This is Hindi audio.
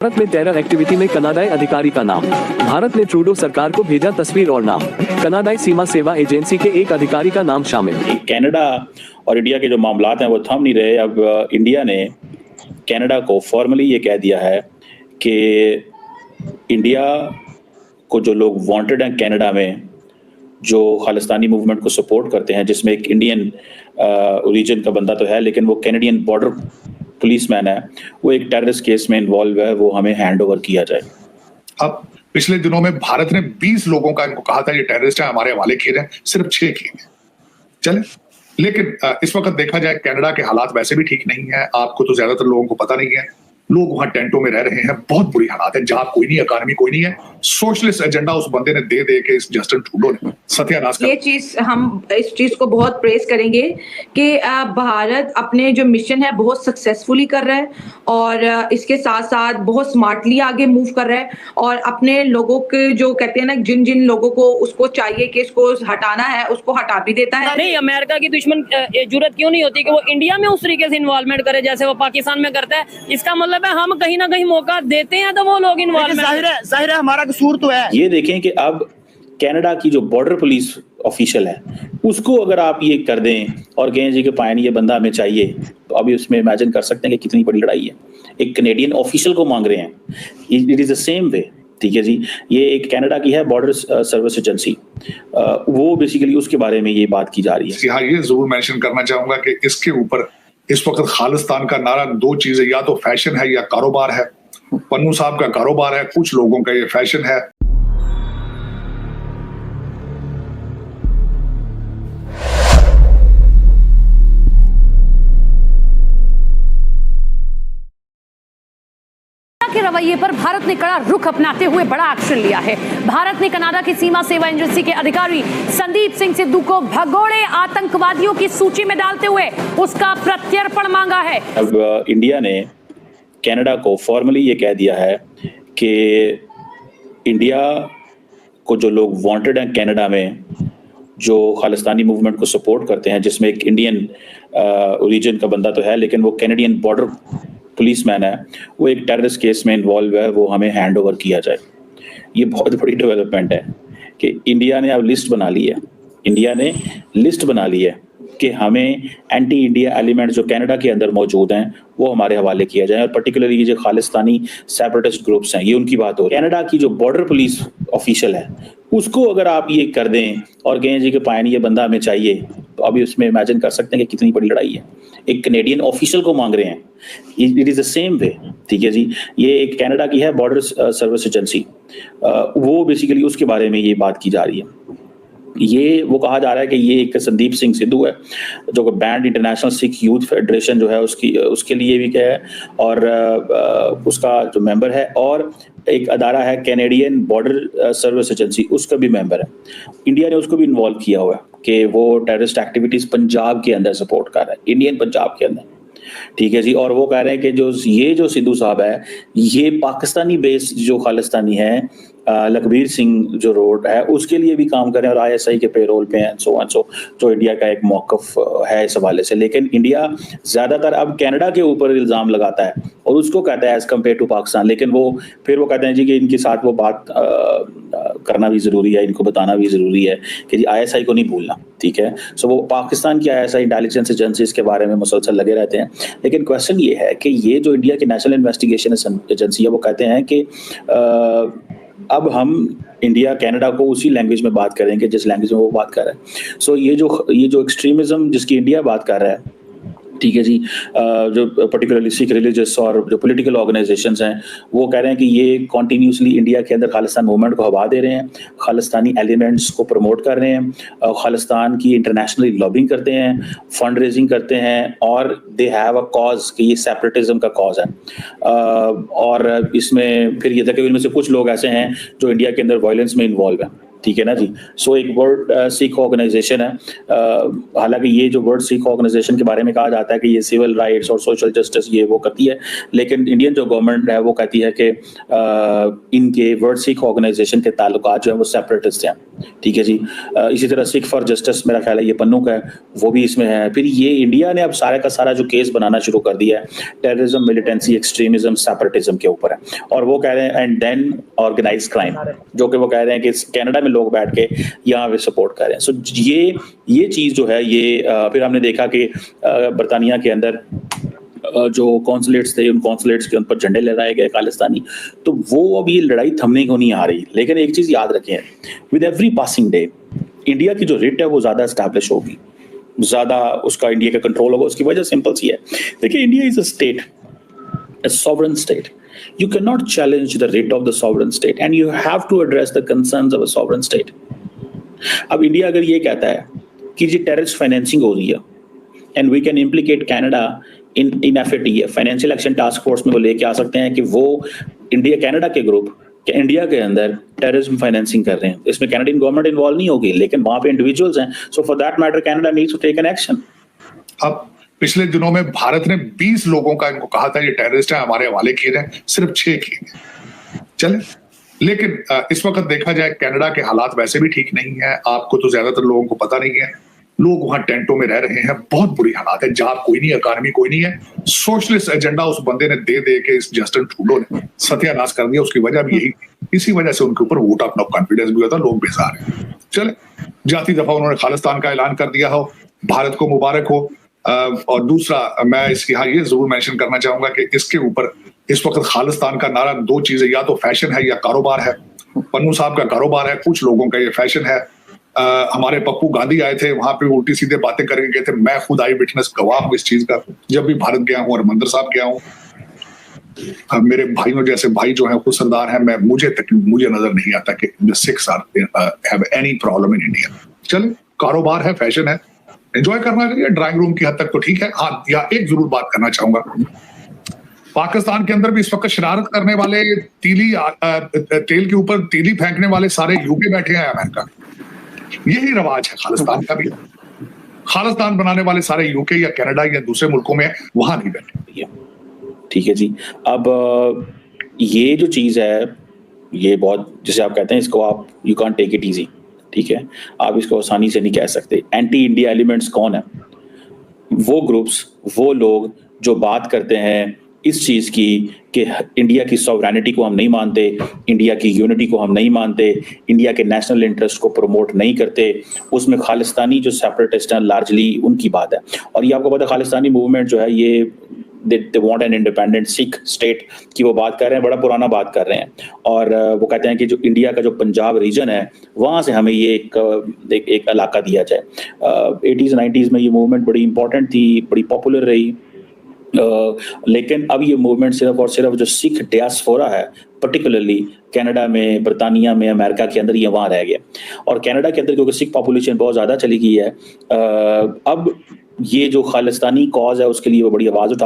भारत में टेरर एक्टिविटी में कनाडाई अधिकारी का नाम। भारत ने ट्रूडो सरकार को भेजा तस्वीर और नाम। कनाडाई सीमा सेवा एजेंसी के एक अधिकारी का नाम शामिल। कनाडा और इंडिया के जो मामलात हैं वो थम नहीं रहे। अब इंडिया ने कनाडा को फॉर्मली ये कह दिया है कि इंडिया को जो लोग वांटेड हैं कनाडा में, जो खालिस्तानी मूवमेंट को सपोर्ट करते हैं, जिसमें एक इंडियन ओरिजिन का बंदा तो है लेकिन वो कैनेडियन बॉर्डर पुलिसमैन है, वो एक टेररिस्ट केस में इन्वॉल्व है, वो हमें हैंड ओवर किया जाए। अब पिछले दिनों में भारत ने 20 लोगों का इनको कहा था ये टेररिस्ट है, हमारे हवाले किए हैं, सिर्फ 6 किए हैं। चले, लेकिन इस वक्त देखा जाए कनाडा के हालात वैसे भी ठीक नहीं है। आपको तो ज्यादातर लोगों को पता नहीं है, लोग वहां टेंटों में रह रहे हैं, बहुत बुरी हालात है, जहां कोई नहीं, इकॉनमी कोई नहीं है। सोशलिस्ट एजेंडा उस बंदे ने दे के इस जस्टिन ट्रूडो ने सत्यानाश कर। ये चीज हम इस चीज को बहुत प्रेज करेंगे कि भारत अपने जो मिशन है बहुत सक्सेसफुली कर रहा है और इसके साथ साथ बहुत स्मार्टली आगे मूव कर रहा है और अपने लोगों के जो कहते हैं ना, जिन जिन लोगों को उसको चाहिए कि इसको हटाना है उसको हटा भी देता है। नहीं, अमेरिका की दुश्मन जरूरत क्यों नहीं होती कि वो इंडिया में उस तरीके से इन्वॉल्वमेंट करे जैसे वो पाकिस्तान में करता है। इसका मतलब है हम कहीं ना कहीं मौका देते हैं तो वो लोग इन्वॉल्वमेंट, जाहिर है हमारा कसूर तो है। ये देखें कि अब कनाडा की जो बॉर्डर पुलिस ऑफिशियल है उसको अगर आप ये कर दें और कहें जी कि पायन ये बंदा हमें चाहिए, तो अभी उसमें इमेजिन कर सकते हैं कि कितनी बड़ी लड़ाई है। एक कनेडियन ऑफिशियल को मांग रहे हैं, it is the same way. ठीक है जी, ये एक कनाडा की है बॉर्डर सर्विस एजेंसी, वो बेसिकली उसके बारे में ये बात की जा रही है। हाँ, ये जरूर मेंशन करना चाहूंगा कि इसके ऊपर इस वक्त खालिस्तान का नारा 2 चीजें, या तो फैशन है या कारोबार है। पन्नू साहब का कारोबार है, कुछ लोगों का ये फैशन है। के रवैये पर भारत ने कड़ा रुख अपनाते हुए बड़ा एक्शन लिया है। भारत ने कनाडा की सीमा सेवा एजेंसी के अधिकारी संदीप सिंह सिद्धू को भगोड़े आतंकवादियों की सूची में डालते हुए उसका प्रत्यर्पण मांगा है। अब इंडिया ने कनाडा को फॉर्मली ये कह दिया है कि इंडिया को जो लोग वांटेड हैं कनाडा में, जो खालिस्तानी मूवमेंट को सपोर्ट करते हैं, जिसमें एक इंडियन ओरिजिन का बंदा तो है लेकिन वो कैनेडियन बॉर्डर पुलिसमैन है, वो एक टेररिस्ट केस में इन्वॉल्व है, वो हमें हैंड ओवर किया जाए। ये बहुत बड़ी डेवलपमेंट है कि इंडिया ने अब लिस्ट बना ली है, इंडिया ने लिस्ट बना ली है कि हमें एंटी इंडिया एलिमेंट जो कनाडा के अंदर मौजूद हैं वो हमारे हवाले किया जाए, और पर्टिकुलरली ये जो खालिस्तानी सेपरेटिस्ट ग्रुप्स हैं ये उनकी बात हो। कनाडा की जो बॉर्डर पुलिस ऑफिशियल है उसको अगर आप ये कर दें और कहें जी कि पायन ये बंदा हमें चाहिए, तो अभी उसमें इमेजिन कर सकते हैं कि कितनी बड़ी लड़ाई है। एक कनेडियन ऑफिशियल को मांग रहे हैं, it is the same way. ठीक है जी, ये एक कनाडा की है बॉर्डर सर्विस एजेंसी, वो बेसिकली उसके बारे में ये बात की जा रही है। ये वो कहा जा रहा है कि ये एक संदीप सिंह सिद्धू है जो band international Sikh youth federation जो है उसके लिए भी क्या है, और उसका जो मेंबर है, और एक अदारा है कैनेडियन बॉर्डर सर्विस एजेंसी, उसका भी मेंबर है। इंडिया ने उसको भी इन्वॉल्व किया हुआ है कि वो टेररिस्ट एक्टिविटीज पंजाब के अंदर सपोर्ट कर रहा है, इंडियन पंजाब के अंदर। ठीक है जी, और वो कह रहे हैं कि जो सिद्धू साहब है ये पाकिस्तानी बेस्ड जो खालिस्तानी है, लखबीर सिंह जो रोड है उसके लिए भी काम करें और आईएसआई के पेरोल पे हैं, सो जो इंडिया का एक मौकफ है इस हवाले से। लेकिन इंडिया ज्यादातर अब कनाडा के ऊपर इल्जाम लगाता है और उसको कहता है एज कम्पेयर टू पाकिस्तान, लेकिन वो कहते हैं जी कि इनके साथ वो बात करना भी जरूरी है, इनको बताना भी जरूरी है कि जी आईएसआई को नहीं भूलना। ठीक है, सो वो पाकिस्तान की आईएसआई इंटेलिजेंस एजेंसीज के बारे में मुसलसल लगे रहते हैं। लेकिन क्वेश्चन ये है कि ये जो इंडिया की नेशनल इन्वेस्टिगेशन एजेंसी है वो कहते हैं कि अब हम इंडिया कनाडा को उसी लैंग्वेज में बात करेंगे जिस लैंग्वेज में वो बात कर रहा है। सो ये जो एक्सट्रीमिज्म जिसकी इंडिया बात कर रहा है, ठीक है जी, जो पर्टिकुलरली सिख रिलीजियस और जो पॉलिटिकल ऑर्गेनाइजेशंस हैं वो कह रहे हैं कि ये कॉन्टीन्यूसली इंडिया के अंदर खालिस्तान मूवमेंट को हवा दे रहे हैं, खालिस्तानी एलिमेंट्स को प्रमोट कर रहे हैं, खालिस्तान की इंटरनेशनली लॉबिंग करते हैं, फंड रेजिंग करते हैं, और दे हैव अ कॉज कि ये सेपरेटिज्म का कॉज है। और इसमें फिर ये था कि इनमें से कुछ लोग ऐसे हैं जो इंडिया के अंदर वायलेंस में इन्वॉल्व है। ठीक है ना जी, सो एक वर्ल्ड सिख ऑर्गेनाइजेशन है, हालांकि ये जो वर्ल्ड सिख ऑर्गेनाइजेशन के बारे में कहा जाता है कि ये सिविल राइट्स और सोशल जस्टिस ये वो करती है, लेकिन इंडियन जो गवर्नमेंट है वो कहती है कि इनके वर्ल्ड सिख ऑर्गेनाइजेशन के ताल्लुकात जो है वो सेपरेटिस्ट हैं। ठीक है जी। इसी तरह सिख फॉर जस्टिस मेरा ख्याल है ये पन्नू का है, वो भी इसमें है। फिर ये इंडिया ने अब सारा का सारा जो केस बनाना शुरू कर दिया है टेररिज्म, मिलिटेंसी, एक्सट्रीमिज्म, सेपरेटिज्म के ऊपर है, और वो कह रहे हैं एंड देन ऑर्गेनाइज क्राइम, जो कि वो कह रहे हैं कि कनाडा में लोग बैठ के यहाँ पे सपोर्ट कर रहे हैं। सो ये चीज़ जो है ये फिर हमने देखा कि बरतानिया के अंदर जो कॉन्सुलेट्स थे, उन कॉन्सुलेट्स के ऊपर झंडे लहराए गए खालिस्तानी। तो वो अब ये लड़ाई थमने को नहीं आ रही। लेकिन एक चीज़ याद रखें, with every passing day India की जो रेट है वो ज़्यादा एस्टैब्लिश होगी, ज़्यादा उसका इंडिया का कंट्रोल होगा। उसकी वजह सिंपल सी है, देखिए India is a state, a sovereign state. You cannot challenge the writ of the sovereign state and you have to address the concerns of a sovereign state. अब इंडिया अगर ये कहता है कि जी टेररिस्ट फाइनेंसिंग हो रही है and we can implicate Canada in FATF, financial action task force में वो लेके आ सकते हैं कि वो इंडिया कनाडा के ग्रुप इंडिया के अंदर टेररिज्म फाइनेंसिंग कर रहे हैं। इसमें कैनेडियन गवर्नमेंट इन्वॉल्व नहीं होगी, लेकिन वहां पे इंडिविजुअल्स हैं। So for that matter Canada needs to take an action. अब पिछले दिनों में भारत ने 20 लोगों का इनको कहा था ये टेररिस्ट है, हमारे हवाले किए हैं, सिर्फ 6 किए। चले, लेकिन इस वक्त देखा जाए कनाडा के हालात वैसे भी ठीक नहीं है। आपको तो ज्यादातर लोगों को पता नहीं है, लोग वहां टेंटों में रह रहे हैं, बहुत बुरी हालात है, जॉब कोई नहीं, इकॉनमी कोई नहीं है। सोशलिस्ट एजेंडा उस बंदे ने दे के इस जस्टिन ट्रूडो ने सत्यानाश कर दिया। उसकी वजह भी यही, इसी वजह से उनके ऊपर वोट ऑफ नो कॉन्फिडेंस भी होता, लोग बेजार हैं। चले, जाती दफा उन्होंने खालिस्तान का ऐलान कर दिया हो, भारत को मुबारक हो। और दूसरा मैं इसकी यहाँ ये जरूर मेंशन करना चाहूंगा कि इसके ऊपर इस वक्त खालिस्तान का नारा 2 चीजें, या तो फैशन है या कारोबार है। पन्नू साहब का कारोबार है, कुछ लोगों का ये फैशन है। हमारे पप्पू गांधी आए थे, वहां पे उल्टी सीधे बातें करके गए थे। मैं खुद आई विटनेस गवाह हूँ इस चीज का, जब भी भारत गया हूँ और मंदिर साहब गया हूँ। मेरे भाइयों जैसे भाई जो है खुद सरदार है, मुझे नजर नहीं आता कि six have any problem in India. चले, कारोबार है, फैशन है, एंजॉय करना चाहिए। ड्राइंग रूम की हद तक तो ठीक है। हाँ, या एक जरूर बात करना चाहूंगा, पाकिस्तान के अंदर भी इस वक्त शरारत करने वाले, तेल के ऊपर तीली फेंकने वाले सारे यूके बैठे हैं, अमेरिका। यही रवाज है खालिस्तान का भी। खालिस्तान बनाने वाले सारे यूके या कनाडा या दूसरे मुल्कों में, वहां नहीं बैठे। ठीक है जी। अब ये जो चीज है ये बहुत, जैसे आप कहते हैं इसको, आप you can't take it easy. ठीक है, आप इसको आसानी से नहीं कह सकते। एंटी इंडिया एलिमेंट्स कौन है? वो ग्रुप्स, वो लोग जो बात करते हैं इस चीज की कि इंडिया की सॉवरेनिटी को हम नहीं मानते, इंडिया की यूनिटी को हम नहीं मानते, इंडिया के नेशनल इंटरेस्ट को प्रमोट नहीं करते। उसमें खालिस्तानी जो सेपरेटिस्ट हैं लार्जली उनकी बात है। और ये आपको पता है खालिस्तानी मूवमेंट जो है ये they want an independent Sikh state की वो बात कर रहे हैं, बड़ा पुराना बात कर रहे हैं। और वो कहते हैं कि जो इंडिया का जो पंजाब रीजन है वहाँ से हमें ये एक इलाका दिया जाए। 80s 90s में ये मूवमेंट बड़ी इंपॉर्टेंट थी, बड़ी पॉपुलर रही। लेकिन अब ये मूवमेंट सिर्फ और सिर्फ जो सिख डियास्पोरा है, पर्टिकुलरली कनाडा में, बरतानिया में, अमेरिका के अंदर, ये वहाँ रह गया। और कनाडा के अंदर क्योंकि सिख पॉपुलेशन बहुत ज़्यादा चली गई है, अब ये जो खालिस्तानी कॉज है उसके लिए वो बड़ी आवाज़ उठा